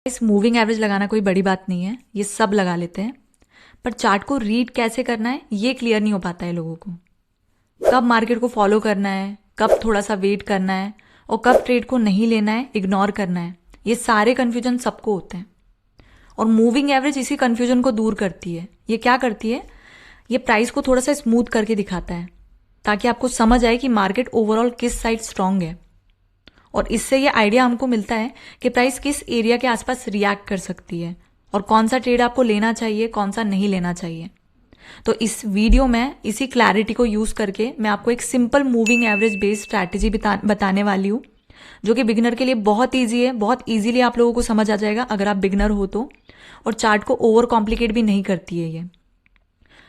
इस moving average लगाना कोई बड़ी बात नहीं है, ये सब लगा लेते हैं। पर चार्ट को रीड कैसे करना है ये क्लियर नहीं हो पाता है लोगों को। कब मार्केट को फॉलो करना है, कब थोड़ा सा वेट करना है और कब ट्रेड को नहीं लेना है, इग्नोर करना है, ये सारे कन्फ्यूजन सबको होते हैं। और मूविंग एवरेज इसी कन्फ्यूजन को दूर करती है। ये क्या करती है, ये प्राइस को थोड़ा सा स्मूथ करके दिखाता है ताकि आपको समझ आए कि मार्केट ओवरऑल किस साइड स्ट्रांग है। और इससे ये आइडिया हमको मिलता है कि प्राइस किस एरिया के आसपास रिएक्ट कर सकती है और कौन सा ट्रेड आपको लेना चाहिए, कौन सा नहीं लेना चाहिए। तो इस वीडियो में इसी क्लैरिटी को यूज करके मैं आपको एक simple moving average based strategy बताने वाली हूँ, जो कि बिगिनर के लिए बहुत ईजी है। बहुत ईजीली आप लोगों को समझ आ जाएगा अगर आप बिगिनर हो तो। और चार्ट को ओवर कॉम्प्लिकेट भी नहीं करती है ये।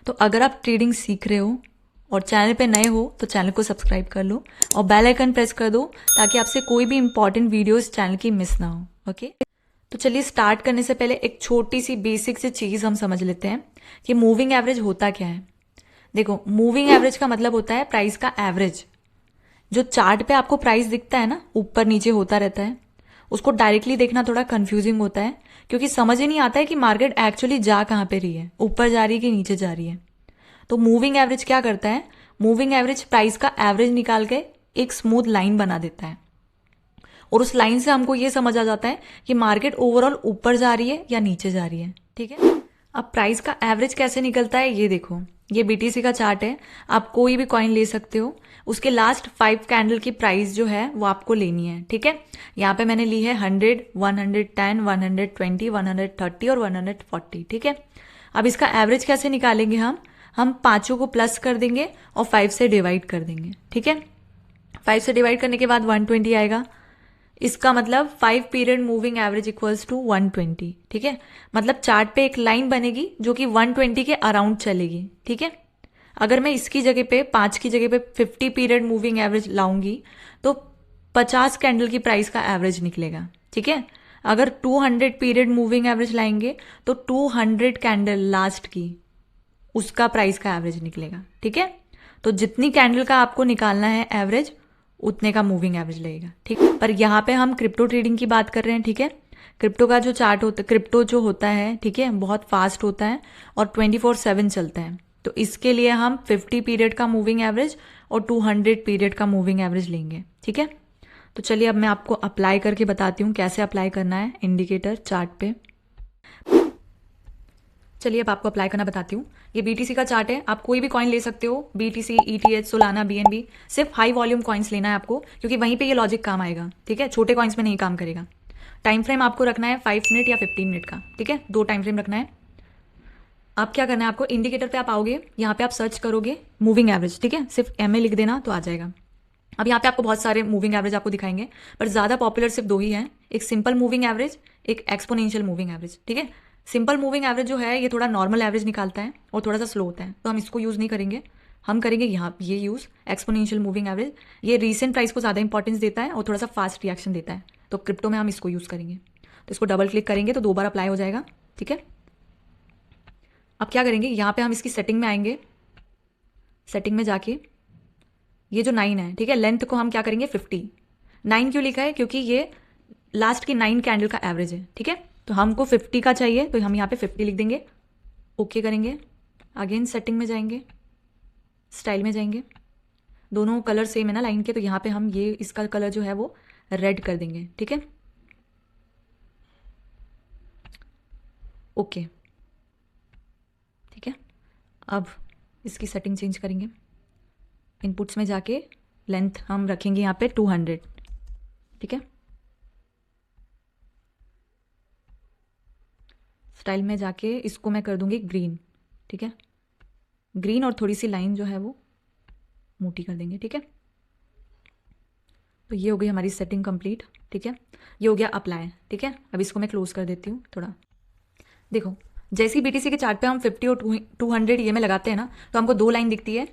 तो अगर आप ट्रेडिंग सीख रहे हो और चैनल पे नए हो तो चैनल को सब्सक्राइब कर लो और बेल आइकन प्रेस कर दो ताकि आपसे कोई भी इंपॉर्टेंट वीडियो इस चैनल की मिस ना हो। ओके, तो चलिए स्टार्ट करने से पहले एक छोटी सी बेसिक सी चीज हम समझ लेते हैं कि मूविंग एवरेज होता क्या है। देखो, मूविंग एवरेज का मतलब होता है प्राइस का एवरेज। जो चार्ट पे आपको प्राइस दिखता है ना, ऊपर नीचे होता रहता है, उसको डायरेक्टली देखना थोड़ा कंफ्यूजिंग होता है क्योंकि समझ ही नहीं आता है कि मार्केट एक्चुअली जा कहां पे रही है, ऊपर जा रही है कि नीचे जा रही है। तो मूविंग एवरेज क्या करता है, मूविंग एवरेज प्राइस का एवरेज निकाल के एक स्मूथ लाइन बना देता है और उस लाइन से हमको ये समझ आ जाता है कि मार्केट ओवरऑल ऊपर जा रही है या नीचे जा रही है। ठीक है, अब प्राइस का एवरेज कैसे निकलता है ये देखो। ये बीटीसी का चार्ट है, आप कोई भी कॉइन ले सकते हो, उसके लास्ट 5 कैंडल की प्राइस जो है वो आपको लेनी है। ठीक है, यहाँ पे मैंने ली है 100, 110, 120, 130 और 140। ठीक है, अब इसका एवरेज कैसे निकालेंगे हम पांचों को प्लस कर देंगे और 5 से डिवाइड कर देंगे। ठीक है, 5 से डिवाइड करने के बाद 120 आएगा। इसका मतलब 5 period moving average equals to 120। ठीक है, मतलब चार्ट पे एक लाइन बनेगी जो कि 120 के अराउंड चलेगी। ठीक है, अगर मैं इसकी जगह पे 5 की जगह पे 50 पीरियड मूविंग एवरेज लाऊंगी तो 50 कैंडल की प्राइस का एवरेज निकलेगा। ठीक है, अगर 200 पीरियड मूविंग एवरेज लाएंगे तो 200 कैंडल लास्ट की उसका प्राइस का एवरेज निकलेगा। ठीक है, तो जितनी कैंडल का आपको निकालना है एवरेज उतने का मूविंग एवरेज लगेगा। ठीक है, पर यहाँ पे हम क्रिप्टो ट्रेडिंग की बात कर रहे हैं। ठीक है, क्रिप्टो का जो चार्ट होता है, क्रिप्टो जो होता है, ठीक है, बहुत फास्ट होता है और 24/7 चलता है। तो इसके लिए हम 50 पीरियड का मूविंग एवरेज और 200 पीरियड का मूविंग एवरेज लेंगे। ठीक है, तो चलिए अब मैं आपको अप्लाई करके बताती हूँ कैसे अप्लाई करना है इंडिकेटर चार्ट पे। चलिए अब आपको अप्लाई करना बताती हूँ। ये बीटीसी का चार्ट है, आप कोई भी कॉइन ले सकते हो, बीटीसी, ईटीएच, सोलाना, बीएनबी। सिर्फ हाई वॉल्यूम कॉइन्स लेना है आपको क्योंकि वहीं पे ये लॉजिक काम आएगा। ठीक है, छोटे कॉइन्स में नहीं काम करेगा। टाइम फ्रेम आपको रखना है 5 मिनट या 15 मिनट का। ठीक है, 2 टाइम फ्रेम रखना है। आप क्या करना है, आपको इंडिकेटर पे आप आओगे, यहाँ पे आप सर्च करोगे मूविंग एवरेज। ठीक है, सिर्फ एमए लिख देना तो आ जाएगा। अब यहाँ पे आपको बहुत सारे मूविंग एवरेज आपको दिखाएंगे पर ज्यादा पॉपुलर सिर्फ 2 ही हैं, एक सिंपल मूविंग एवरेज, एक एक्सपोनेंशियल मूविंग एवरेज। ठीक है, सिंपल मूविंग एवरेज जो है ये थोड़ा नॉर्मल एवरेज निकालता है और थोड़ा सा स्लो होता है, तो हम इसको यूज नहीं करेंगे। हम करेंगे यहाँ ये यूज एक्सपोनेंशियल मूविंग एवरेज। ये रीसेंट प्राइस को ज्यादा इंपॉर्टेंस देता है और थोड़ा सा फास्ट रिएक्शन देता है, तो क्रिप्टो में हम इसको यूज करेंगे। तो इसको डबल क्लिक करेंगे तो 2 बार अप्लाई हो जाएगा। ठीक है, अब क्या करेंगे, यहाँ पे हम इसकी सेटिंग में आएंगे। सेटिंग में जाके ये जो 9 है, ठीक है, लेंथ को हम क्या करेंगे 50। 9 क्यों लिखा है, क्योंकि ये लास्ट की 9 कैंडल का एवरेज है। ठीक है, तो हमको 50 का चाहिए तो हम यहाँ पे 50 लिख देंगे। ओके करेंगे, अगेन सेटिंग में जाएंगे, स्टाइल में जाएंगे, दोनों कलर सेम है ना लाइन के, तो यहाँ पे हम ये इसका कलर जो है वो रेड कर देंगे। ठीक है, ओके। ठीक है, अब इसकी सेटिंग चेंज करेंगे। इनपुट्स में जाके लेंथ हम रखेंगे यहाँ पे 200। ठीक है, स्टाइल में जाके इसको मैं कर दूंगी ग्रीन। ठीक है, ग्रीन, और थोड़ी सी लाइन जो है वो मोटी कर देंगे। ठीक है, तो ये हो गई हमारी सेटिंग कंप्लीट। ठीक है, ये हो गया अप्लाई। ठीक है, अब इसको मैं क्लोज कर देती हूँ थोड़ा। देखो, जैसे ही बीटीसी के चार्ट पे हम 50 और 200 ईएमए लगाते हैं ना, तो हमको 2 लाइन दिखती है।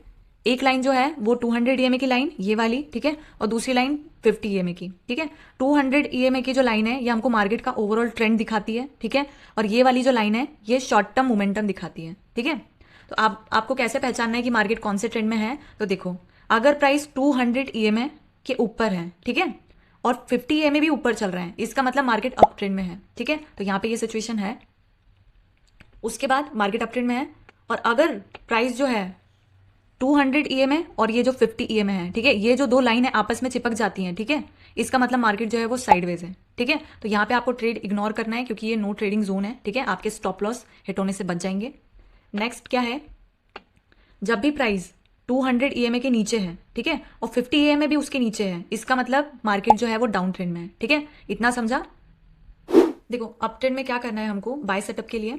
एक लाइन जो है वो 200 ईएमए की लाइन, ये वाली, ठीक है, और दूसरी लाइन 50 ईएमए की। ठीक है, 200 ईएमए की जो लाइन है ये हमको मार्केट का ओवरऑल ट्रेंड दिखाती है। ठीक है, और ये वाली जो लाइन है ये शॉर्ट टर्म मोमेंटम दिखाती है। ठीक है, तो आपको कैसे पहचानना है कि मार्केट कौन से ट्रेंड में है, तो देखो, अगर प्राइस 200 ईएमए के ऊपर है, ठीक है, और 50 EMA भी ऊपर चल रहे हैं, इसका मतलब मार्केट अप ट्रेंड में है। ठीक है, तो यहाँ पे ये सिचुएशन है। उसके बाद मार्केट अप ट्रेंड में है और अगर प्राइस जो है 200 EMA और ये जो 50 EMA है, ठीक है, ये जो दो लाइन है आपस में चिपक जाती हैं, ठीक है, इसका मतलब मार्केट जो है वो साइडवेज है। ठीक है, तो यहाँ पे आपको ट्रेड इग्नोर करना है क्योंकि ये नो ट्रेडिंग जोन है। ठीक है, आपके स्टॉप लॉस हिट होने से बच जाएंगे। नेक्स्ट क्या है, जब भी प्राइस 200 EMA के नीचे है, ठीक है, और 50 EMA भी उसके नीचे है, इसका मतलब मार्केट जो है वो डाउन ट्रेंड में है। ठीक है, इतना समझा। देखो अप ट्रेंड में क्या करना है हमको बाय सेटअप के लिए,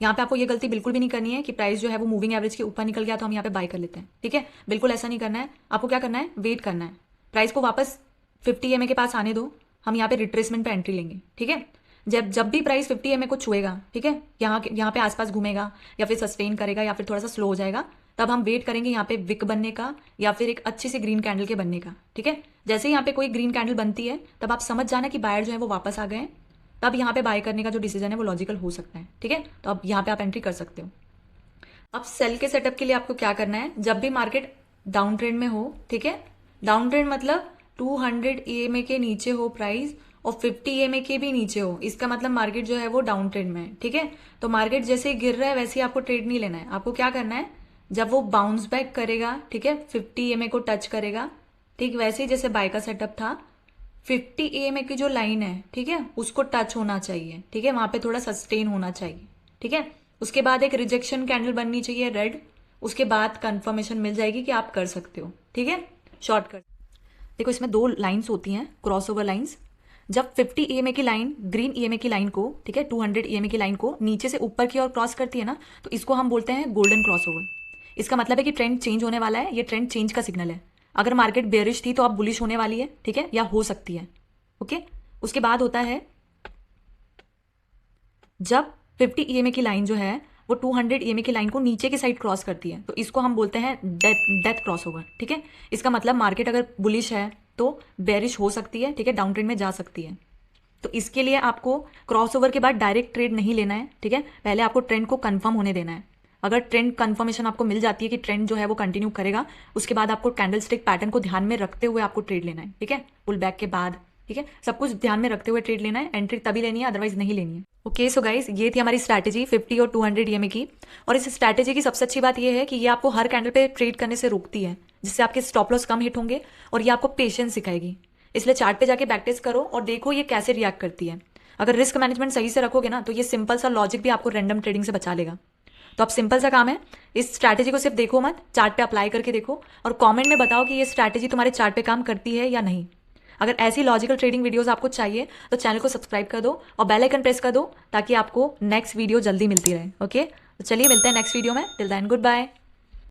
यहाँ पे आपको ये गलती बिल्कुल भी नहीं करनी है कि प्राइस जो है वो मूविंग एवरेज के ऊपर निकल गया तो हम यहाँ पे बाय कर लेते हैं। ठीक है, बिल्कुल ऐसा नहीं करना है। आपको क्या करना है, वेट करना है, प्राइस को वापस 50 EMA के पास आने दो, हम यहाँ पे रिट्रेसमेंट पे एंट्री लेंगे। ठीक है, जब भी प्राइस 50 EMA को छुएगा, ठीक है, यहाँ पे आसपास घूमेगा या फिर सस्टेन करेगा या फिर थोड़ा सा स्लो हो जाएगा, तब हम वेट करेंगे यहाँ पे विक बनने का या फिर एक अच्छी सी ग्रीन कैंडल के बनने का। ठीक है, जैसे ही यहाँ पे कोई ग्रीन कैंडल बनती है तब आप समझ जाना कि बायर जो है वो वापस आ गए हैं, तब यहाँ पे बाय करने का जो डिसीजन है वो लॉजिकल हो सकता है। ठीक है, तो अब यहाँ पे आप एंट्री कर सकते हो। अब सेल के सेटअप के लिए आपको क्या करना है, जब भी मार्केट डाउन ट्रेंड में हो, ठीक है, डाउन ट्रेंड मतलब 200 EMA के नीचे हो प्राइस और 50 EMA के भी नीचे हो, इसका मतलब मार्केट जो है वो डाउन ट्रेंड में है। ठीक है, तो मार्केट जैसे ही गिर रहा है वैसे ही आपको ट्रेड नहीं लेना है। आपको क्या करना है, जब वो बाउंस बैक करेगा, ठीक है, 50 EMA को टच करेगा, ठीक वैसे ही जैसे बाय का सेटअप था, 50 EMA की जो लाइन है, ठीक है, उसको टच होना चाहिए। ठीक है, वहां पे थोड़ा सस्टेन होना चाहिए। ठीक है, उसके बाद एक रिजेक्शन कैंडल बननी चाहिए रेड, उसके बाद कंफर्मेशन मिल जाएगी कि आप कर सकते हो। ठीक है, शॉर्ट कर। देखो इसमें दो लाइंस होती हैं, क्रॉसओवर लाइंस। जब 50 EMA की लाइन ग्रीन EMA की लाइन को, ठीक है, 200 EMA की लाइन को नीचे से ऊपर की ओर क्रॉस करती है ना, तो इसको हम बोलते हैं गोल्डन क्रॉसओवर। इसका मतलब है कि ट्रेंड चेंज होने वाला है, ये ट्रेंड चेंज का सिग्नल है। अगर मार्केट बेरिश थी तो अब बुलिश होने वाली है, ठीक है, या हो सकती है। ओके, उसके बाद होता है जब 50 EMA की लाइन जो है वो 200 EMA की लाइन को नीचे की साइड क्रॉस करती है, तो इसको हम बोलते हैं डेथ क्रॉसओवर। ठीक है, इसका मतलब मार्केट अगर बुलिश है तो बेरिश हो सकती है, ठीक है, डाउन ट्रेंड में जा सकती है। तो इसके लिए आपको क्रॉसओवर के बाद डायरेक्ट ट्रेड नहीं लेना है। ठीक है, पहले आपको ट्रेंड को कंफर्म होने देना है। अगर ट्रेंड कंफर्मेशन आपको मिल जाती है कि ट्रेंड जो है वो कंटिन्यू करेगा, उसके बाद आपको कैंडल स्टिक पैटर्न को ध्यान में रखते हुए आपको ट्रेड लेना है। ठीक है, पुल बैक के बाद, ठीक है, सब कुछ ध्यान में रखते हुए ट्रेड लेना है। एंट्री तभी लेनी है, अदरवाइज नहीं लेनी है। ओके, सो गाइस ये थी हमारी स्ट्रैटेजी 50 और 200 EMA की। और इस स्ट्रैटेजी की सबसे अच्छी बात ये है कि ये आपको हर कैंडल पे ट्रेड करने से रोकती है, जिससे आपके स्टॉप लॉस कम हिट होंगे और ये आपको पेशेंस सिखाएगी। इसलिए चार्ट पे जाके बैक टेस्ट करो और देखो ये कैसे रिएक्ट करती है। अगर रिस्क मैनेजमेंट सही से रखोगे ना, तो ये सिंपल सा लॉजिक भी आपको रैंडम ट्रेडिंग से बचा लेगा। तो अब सिंपल सा काम है, इस स्ट्रैटेजी को सिर्फ देखो मत, चार्ट पे अप्लाई करके देखो और कमेंट में बताओ कि ये स्ट्रैटेजी तुम्हारे चार्ट पे काम करती है या नहीं। अगर ऐसी लॉजिकल ट्रेडिंग वीडियोस आपको चाहिए तो चैनल को सब्सक्राइब कर दो और बेल आइकन प्रेस कर दो ताकि आपको नेक्स्ट वीडियो जल्दी मिलती रहे। ओके, तो चलिए मिलते हैं नेक्स्ट वीडियो में। Till then good bye.